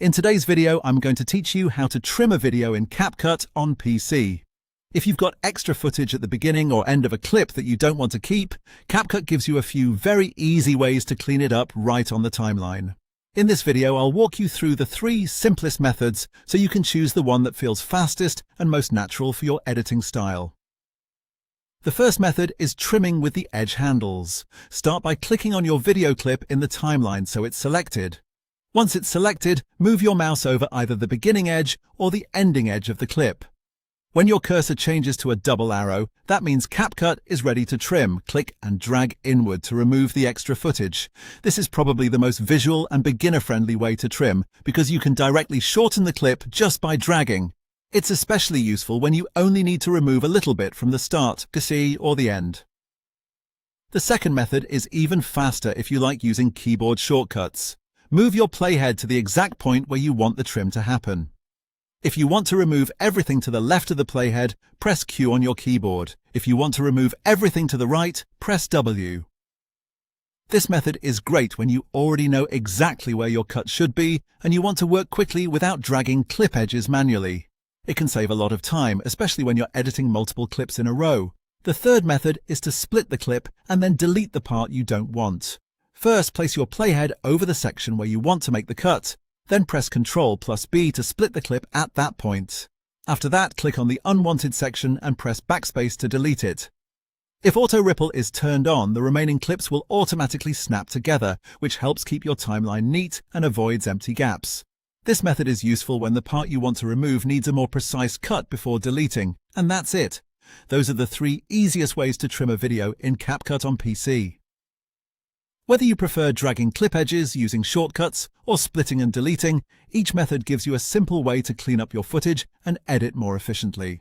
In today's video, I'm going to teach you how to trim a video in CapCut on PC. If you've got extra footage at the beginning or end of a clip that you don't want to keep, CapCut gives you a few very easy ways to clean it up right on the timeline. In this video, I'll walk you through the 3 simplest methods so you can choose the one that feels fastest and most natural for your editing style. The first method is trimming with the edge handles. Start by clicking on your video clip in the timeline so it's selected. Once it's selected, move your mouse over either the beginning edge or the ending edge of the clip. When your cursor changes to a double arrow, that means CapCut is ready to trim. Click and drag inward to remove the extra footage. This is probably the most visual and beginner-friendly way to trim because you can directly shorten the clip just by dragging. It's especially useful when you only need to remove a little bit from the start, or the end. The second method is even faster if you like using keyboard shortcuts. Move your playhead to the exact point where you want the trim to happen. If you want to remove everything to the left of the playhead, press Q on your keyboard. If you want to remove everything to the right, press W. This method is great when you already know exactly where your cut should be and you want to work quickly without dragging clip edges manually. It can save a lot of time, especially when you're editing multiple clips in a row. The third method is to split the clip and then delete the part you don't want. First, place your playhead over the section where you want to make the cut. Then press Ctrl+B to split the clip at that point. After that, click on the unwanted section and press backspace to delete it. If auto ripple is turned on, the remaining clips will automatically snap together, which helps keep your timeline neat and avoids empty gaps. This method is useful when the part you want to remove needs a more precise cut before deleting, and that's it. Those are the 3 easiest ways to trim a video in CapCut on PC. Whether you prefer dragging clip edges using shortcuts or splitting and deleting, each method gives you a simple way to clean up your footage and edit more efficiently.